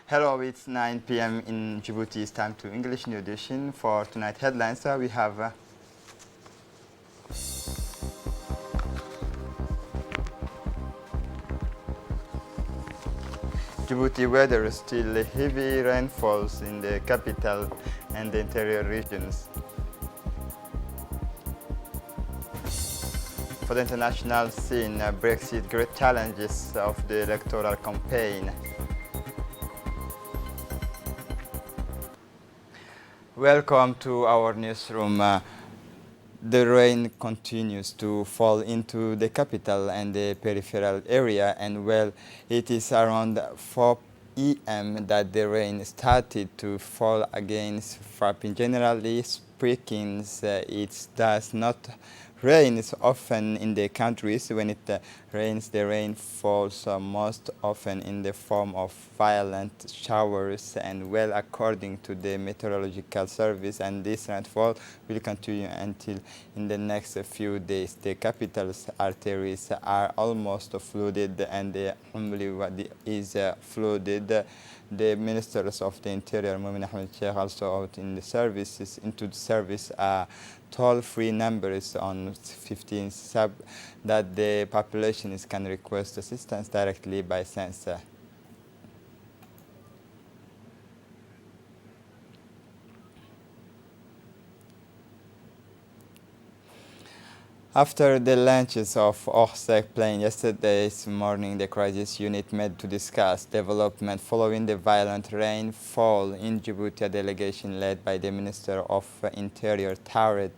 Hello, it's 9 p.m. in Djibouti. It's time to English New Edition. For tonight headlines, we have Djibouti weather, still heavy rainfalls in the capital and the interior regions. For the international scene, Brexit, great challenges of the electoral campaign. Welcome to our newsroom. The rain continues to fall into the capital and the peripheral area, and well, it is around 4 p.m. that the rain started to fall against Frapping. Generally speaking, it does not rain often in the countries. When it rains, the rain falls most often in the form of violent showers, and well, according to the meteorological service, and this rainfall will continue until in the next few days. The capital's arteries are almost flooded, and the Umli is flooded. The ministers of the interior, Mumin Ahmed Sheikh, also out in the services into the service toll-free numbers on 15 sub that the population can request assistance directly by sensor. After the launches of Orsec plane yesterday's morning, the crisis unit met to discuss development following the violent rainfall in Djibouti. A delegation led by the Minister of Interior toured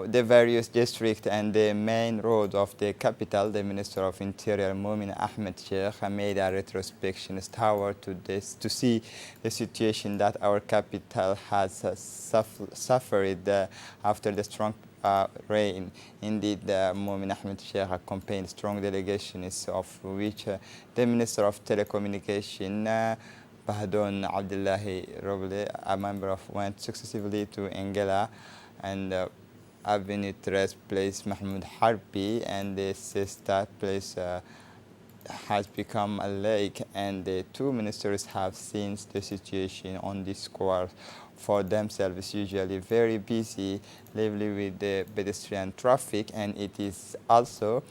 the various districts and the main road of the capital. The Minister of Interior, Mumin Ahmed Sheikh, made a retrospection tour to see the situation that our capital has suffered after the strong rain. Indeed, Mumin Ahmed Sheikh accompanied strong delegations, of which the Minister of Telecommunication, Bahdon Abdullahi Roble, a member of, went successively to Anglais and Avenue Tres Place Mahmoud Harbi, and the sister place has become a lake, and the two ministers have seen the situation on this square for themselves. Usually very busy, lively with the pedestrian traffic, and it is also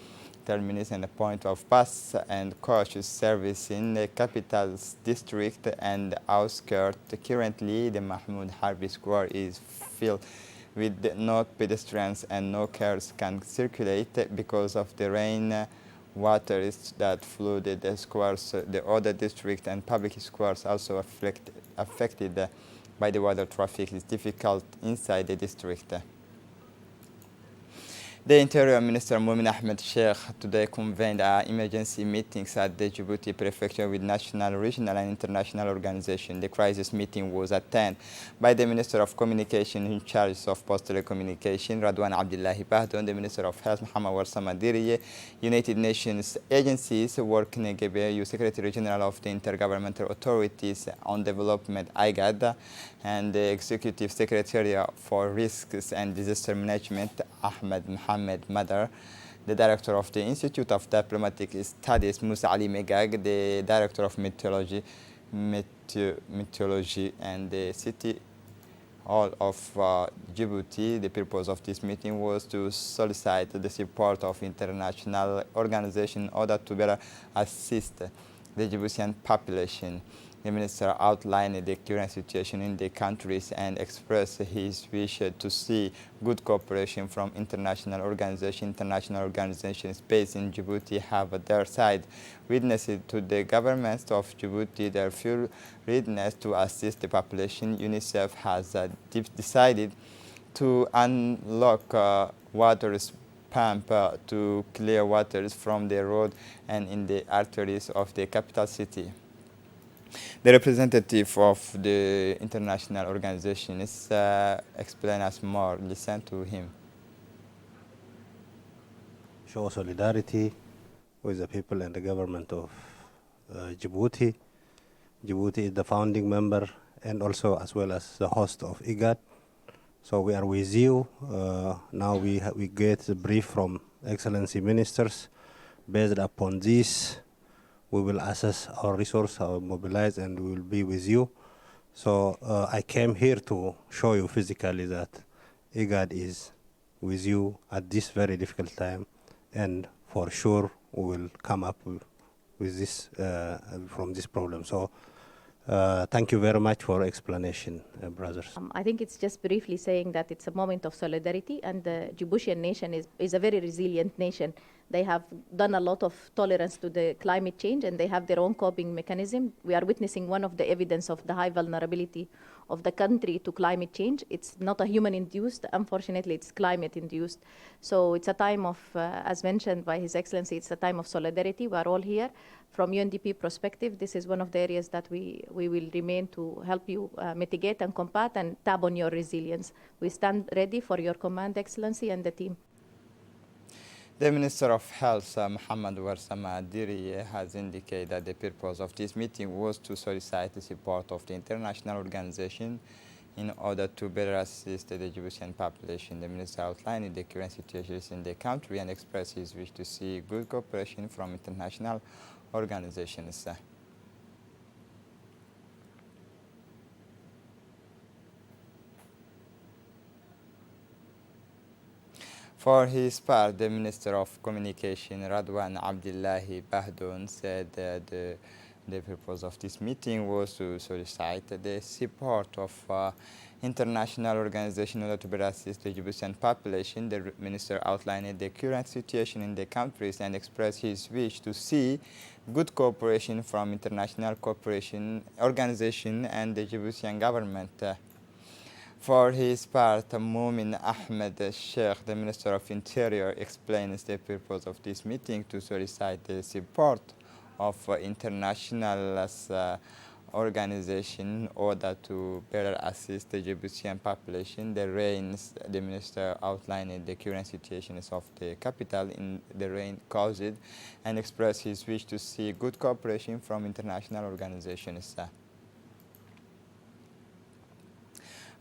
terminus and a point of bus and coach service in the capital's district and outskirts. Currently, the Mahmoud Harbi Square is filled with no pedestrians, and no cars can circulate because of the rain waters that flooded the squares. The other district and public squares also affected by the water traffic. Is difficult inside the district. The Interior Minister Mumin Ahmed Sheikh today convened emergency meetings at the Djibouti Prefecture with national, regional and international organizations. The crisis meeting was attended by the Minister of Communication in charge of Post Telecommunication, Radwan Abdullahi Bahdon, the Minister of Health, Muhammad Warsama Diriye, United Nations agencies, working Gebeyu, Secretary General of the Intergovernmental Authorities on Development, IGAD, and the Executive Secretary for Risks and Disaster Management, Ahmed Mohamed Madar, the Director of the Institute of Diplomatic Studies, Musa Ali Megag, the Director of Meteorology and the City Hall of Djibouti. The purpose of this meeting was to solicit the support of international organizations in order to better assist the Djiboutian population. The minister outlined the current situation in the countries and expressed his wish to see good cooperation from international organizations. International organizations based in Djibouti have their side witnessed to the governments of Djibouti their full readiness to assist the population. UNICEF has decided to unlock waters pump to clear waters from the road and in the arteries of the capital city. The representative of the international organization is explain us more. Listen to him. Show solidarity with the people and the government of Djibouti. Djibouti is the founding member and also as well as the host of IGAD. So we are with you. Now we get a brief from Excellency Ministers. Based upon this, We will assess our resource, mobilize, and we will be with you. So I came here to show you physically that IGAD is with you at this very difficult time, and for sure we will come up with this from this problem. So thank you very much for explanation, brothers. I think it's just briefly saying that it's a moment of solidarity, and the Djiboutian nation is a very resilient nation. They have done a lot of tolerance to the climate change, and they have their own coping mechanism. We are witnessing one of the evidence of the high vulnerability of the country to climate change. It's not a human-induced, unfortunately, it's climate-induced. So it's a time of, as mentioned by His Excellency, it's a time of solidarity. We are all here. From UNDP perspective, this is one of the areas that we will remain to help you mitigate and combat and tap on your resilience. We stand ready for your command, Excellency, and the team. The Minister of Health, Mohamed Warsama Diri, has indicated that the purpose of this meeting was to solicit the support of the international organization in order to better assist the Djiboutian population. The Minister outlined the current situation in the country and expressed his wish to see good cooperation from international organizations. For his part, the Minister of Communication, Radwan Abdullahi Bahdoun, said that the purpose of this meeting was to solicit the support of international organizations in order to better assist the Djiboutian population. The Minister outlined the current situation in the countries and expressed his wish to see good cooperation from international cooperation organization and the Djiboutian government. For his part, Mumin Ahmed Sheikh, the Minister of Interior, explains the purpose of this meeting to solicit the support of international organization in order to better assist the Djiboutian population. The minister outlined the current situations of the capital in the rain caused and expressed his wish to see good cooperation from international organizations.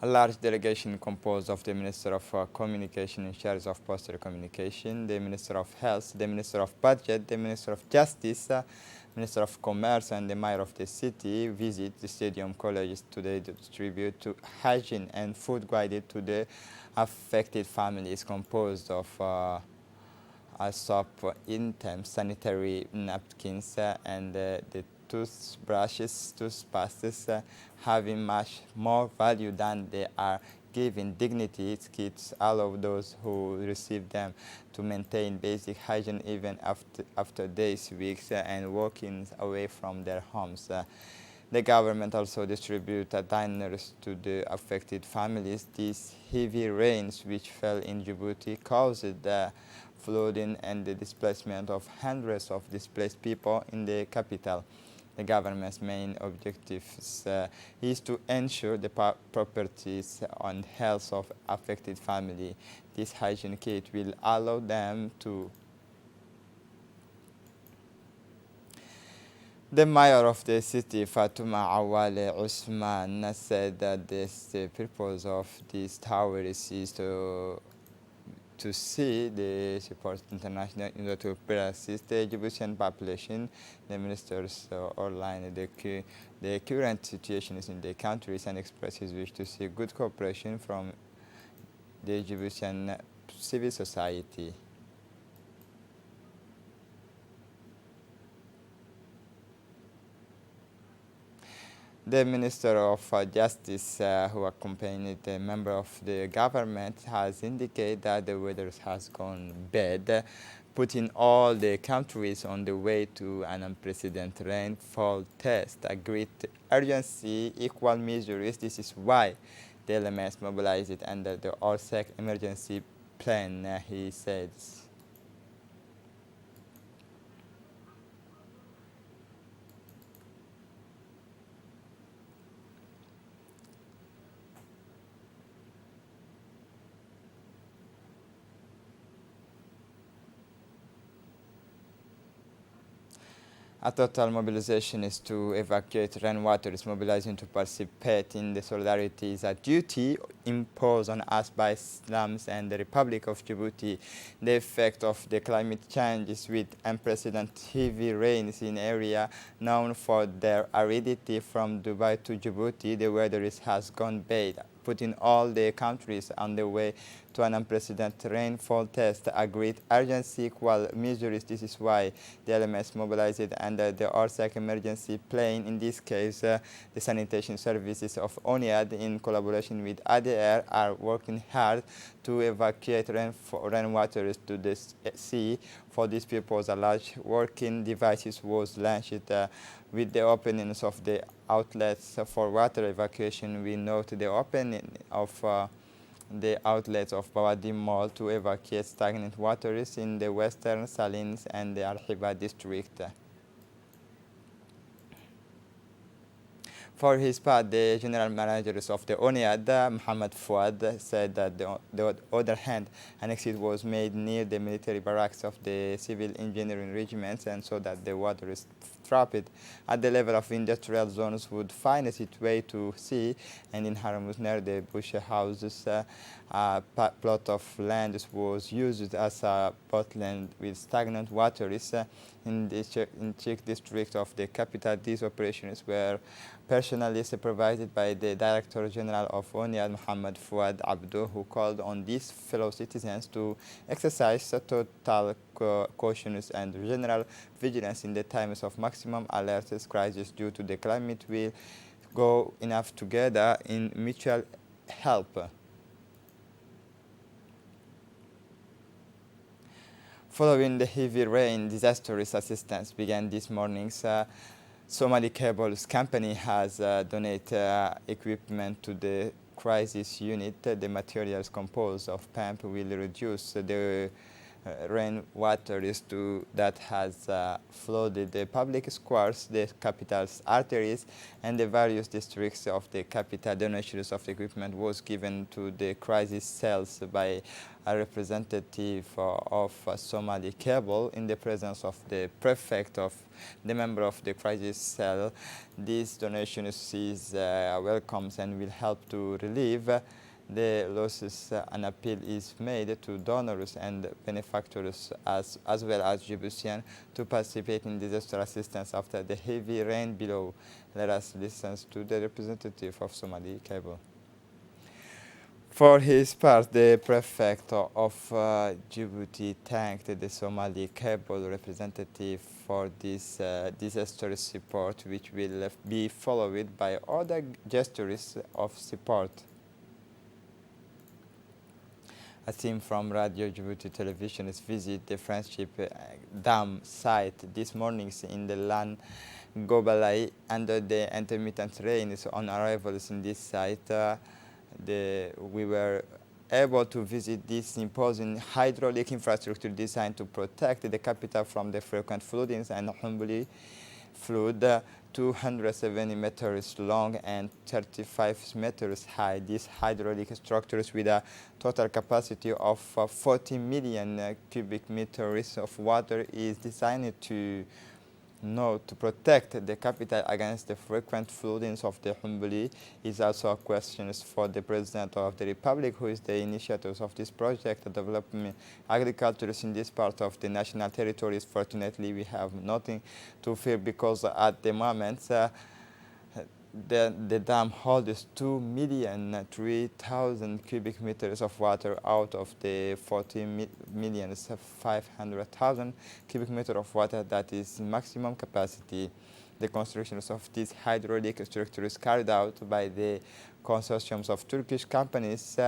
A large delegation composed of the Minister of Communication in charge of postal communication, the Minister of Health, the Minister of Budget, the Minister of Justice, Minister of Commerce, and the Mayor of the city visit the stadium colleges today to distribute to hygiene and food guided to the affected families, composed of soap items, sanitary napkins, and the toothbrushes, toothpastes, having much more value than they are giving dignity. It kits allow those who receive them to maintain basic hygiene even after days, weeks, and walking away from their homes. The government also distributed diners to the affected families. These heavy rains which fell in Djibouti caused the flooding and the displacement of hundreds of displaced people in the capital. The government's main objective is to ensure the properties and health of affected family. This hygiene kit will allow them to. The mayor of the city, Fatuma Awale Usman, said that the purpose of this tower is to see the support international in order to better assist the Djiboutian population. The ministers outlined the current situation in the countries and expressed his wish to see good cooperation from the Djiboutian civil society. The Minister of Justice, who accompanied the member of the government, has indicated that the weather has gone bad, putting all the countries on the way to an unprecedented rainfall test. A great urgency, equal measures. This is why the elements mobilized under the ORSEC emergency plan, he says. A total mobilization is to evacuate rainwater. Is mobilizing to participate in the solidarity is a duty imposed on us by Islam's and the Republic of Djibouti. The effect of the climate change is with unprecedented heavy rains in area known for their aridity. From Dubai to Djibouti, the weather has gone bad, putting all the countries on the way to an unprecedented rainfall test. A great urgency equal measures. This is why the elements mobilized under the ORSAC emergency plan, in this case the sanitation services of ONIAD in collaboration with ADR, are working hard to evacuate rainwater to the sea. For this purpose, a large working device was launched with the openings of the outlets for water evacuation. We note the opening of the outlets of Bawadi Mall to evacuate stagnant waters in the western Salins and the Al-Hiba district. For his part, the general managers of the ONIAD, Mohammed Fouad, said that the other hand, an exit was made near the military barracks of the civil engineering regiments, and so that the water is trapped at the level of industrial zones would find its way to sea. And in Haramus, near the bush houses, a plot of land was used as a botland with stagnant waters. In the Czech district of the capital, these operations were personally supervised by the Director General of ONIAD, Mohammed Fouad Abdo, who called on these fellow citizens to exercise total caution and general vigilance in the times of maximum alerts. Crisis due to the climate will go enough together in mutual help. Following the heavy rain, disastrous assistance began this morning. Somali Cables Company has donated equipment to the crisis unit. The materials composed of pump will reduce the rainwater that has flooded the public squares, the capital's arteries, and the various districts of the capital. Donations of equipment was given to the crisis cells by a representative of Somali Cable in the presence of the prefect of the member of the crisis cell. This donation is welcome and will help to relieve the losses. An appeal is made to donors and benefactors as well as Djiboutians to participate in disaster assistance after the heavy rain below. Let us listen to the representative of Somali Cable. For his part, the prefect of Djibouti thanked the Somali Cable representative for this disaster support, which will be followed by other gestures of support. A team from Radio Djibouti Television has visited the Friendship Dam site this morning in the land Gobalai under the intermittent rains. On arrivals in this site, we were able to visit this imposing hydraulic infrastructure designed to protect the capital from the frequent floodings and Humbly flood, 270 meters long and 35 meters high. These hydraulic structures with a total capacity of 40 million cubic meters of water is designed to protect the capital against the frequent floodings of the Humbly. Is also a question for the President of the Republic, who is the initiator of this project, developing agriculture in this part of the national territories. Fortunately, we have nothing to fear because at the moment the dam holds 2,003,000 cubic meters of water out of the 40,500,000 cubic meters of water that is maximum capacity. The constructions of these hydraulic structures carried out by the consortiums of Turkish companies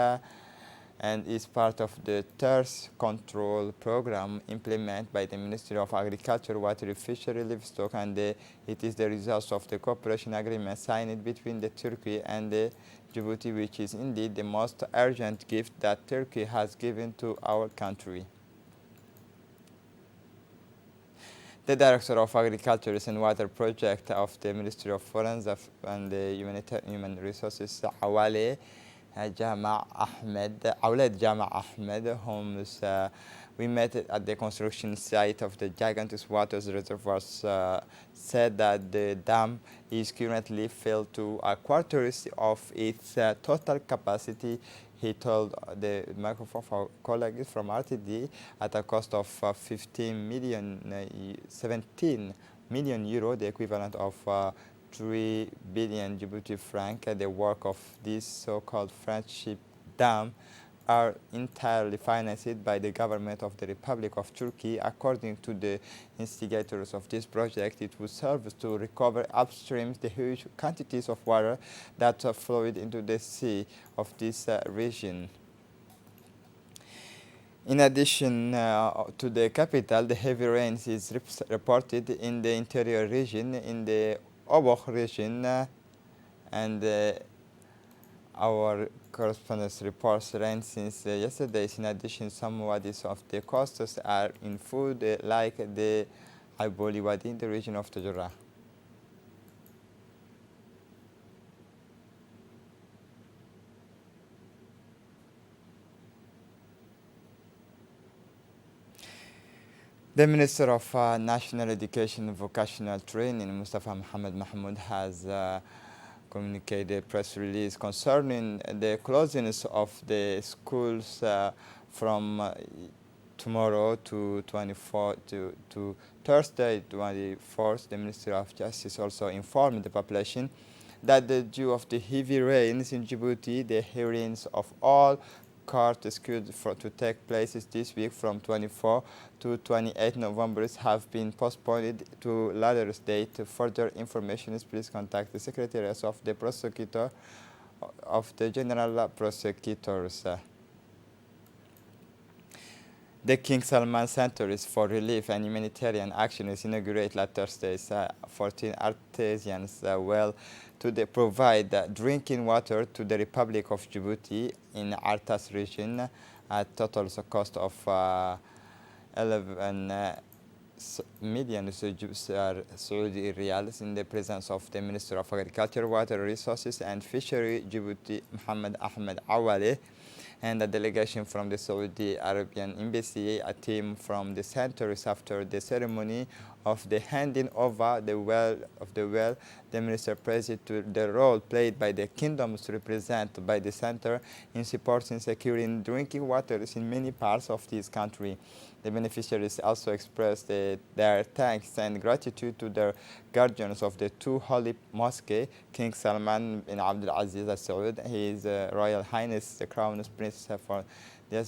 and is part of the thirst control program implemented by the Ministry of Agriculture, Water, Fishery, Livestock, and it is the result of the cooperation agreement signed between the Turkey and the Djibouti, which is indeed the most urgent gift that Turkey has given to our country. The Director of Agriculture and Water Project of the Ministry of Foreign and the Human Resources, Awale Jama Ahmed, whom We met at the construction site of the gigantic water reservoirs, said that the dam is currently filled to a quarter of its total capacity. He told the microphone of our colleagues from RTD at a cost of 17 million euro, the equivalent of 3 billion Djibouti franc. The work of this so-called Friendship Dam are entirely financed by the government of the Republic of Turkey. According to the instigators of this project, it will serve to recover upstream the huge quantities of water that flowed into the sea of this region. In addition to the capital, the heavy rains is reported in the interior region, in the Obok region, and our correspondence reports rain since yesterday. In addition, some wadis of the coasts are in flood, like the Aiboli Wadi in the region of Tajura. The Minister of National Education and Vocational Training, Mustafa Mohamed Mahmoud, has communicated a press release concerning the closing of the schools from tomorrow to Thursday 24th. The Ministry of Justice also informed the population that due of the heavy rains in Djibouti, the hearings of all court scheduled to take place this week from 24 to 28 November have been postponed to later date. Further information, please contact the Secretariat of the Prosecutor of the General Prosecutors. The King Salman Center is for Relief and Humanitarian Action is inaugurated last Thursday. 14 artisans well to provide drinking water to the Republic of Djibouti in Artas region at total cost of 11 million Saudi riyals in the presence of the Minister of Agriculture, Water Resources and Fishery Djibouti, Mohammed Ahmed Awale, and a delegation from the Saudi Arabian Embassy. A team from the center is after the ceremony of the handing over the well. The minister praised the role played by the kingdoms represented by the center in supporting securing drinking waters in many parts of this country. The beneficiaries also expressed their thanks and gratitude to their guardians of the two holy mosques, King Salman bin Abdul Aziz Al Saud, His Royal Highness the Crown Prince, for their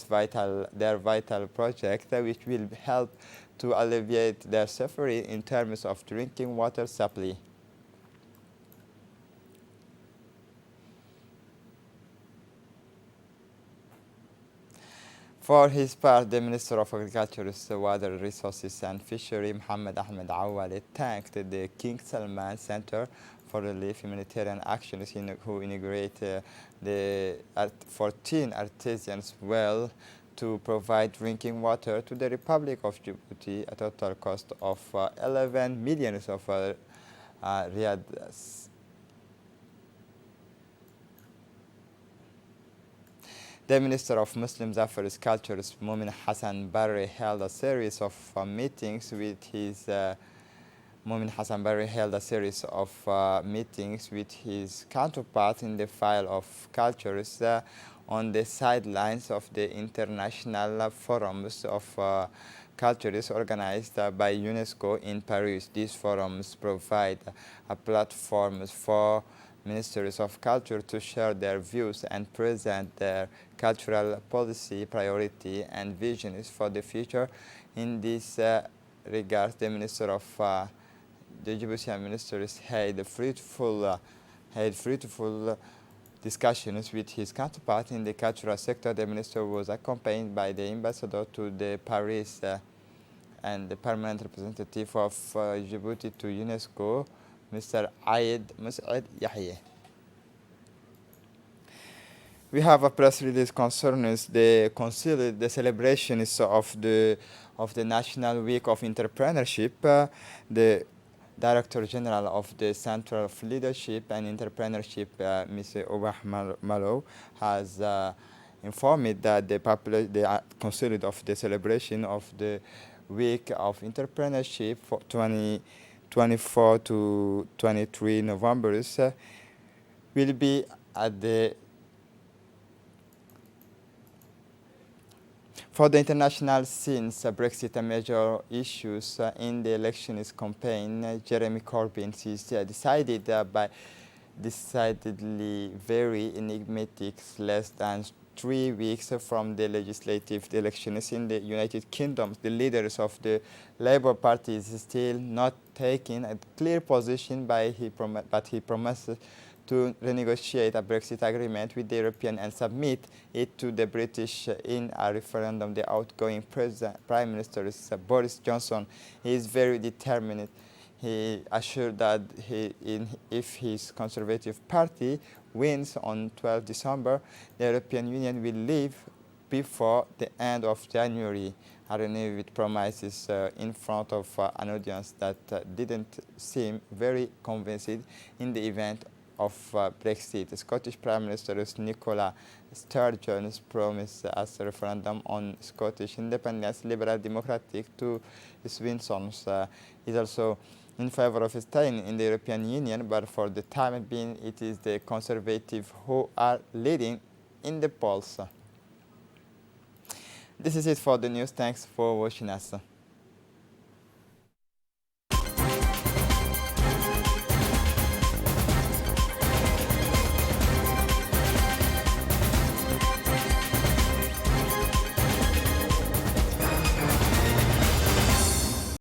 vital project, which will help to alleviate their suffering in terms of drinking water supply. For his part, the Minister of Agriculture, Water Resources and Fishery, Mohammed Ahmed Awale, thanked the King Salman Center for Relief Humanitarian Actions who inaugurated the 14 artisans well to provide drinking water to the Republic of Djibouti at a total cost of 11 million of riyad. The Minister of Muslim Affairs Cultures, Mumin Hassan Barre, held a series of meetings with his counterpart in the file of cultures on the sidelines of the international forums of cultures organized by UNESCO in Paris. These forums provide a platform for ministers of culture to share their views and present their cultural policy priority and visions for the future. In this regard, the Minister of the Djiboutian ministers had fruitful discussions with his counterpart in the cultural sector. The minister was accompanied by the ambassador to the Paris and the permanent representative of Djibouti to UNESCO, Mr. Aid Mus'ad Yahya. We have a press release concerning the celebrations of the National Week of Entrepreneurship. The Director General of the Center of Leadership and Entrepreneurship, Mr. Obah Malo, has informed me that they are considered of the celebration of the week of entrepreneurship for 2024 to 23 November will be at the for the international scenes, Brexit and major issues in the elections campaign. Jeremy Corbyn is decidedly very enigmatic, less than 3 weeks from the legislative elections in the United Kingdom. The leaders of the Labour Party is still not taking a clear position, but he promises to renegotiate a Brexit agreement with the European and submit it to the British in a referendum. The outgoing Prime Minister Boris Johnson is very determined. He assured that if his Conservative Party wins on 12 December, the European Union will leave before the end of January. I renewed with promises in front of an audience that didn't seem very convinced in the event of Brexit. Scottish Prime Minister Nicola Sturgeon's promise as a referendum on Scottish independence, Liberal Democratic to Swinson's is also in favor of staying in the European Union, but for the time being it is the Conservative who are leading in the polls. This is it for the news. Thanks for watching us.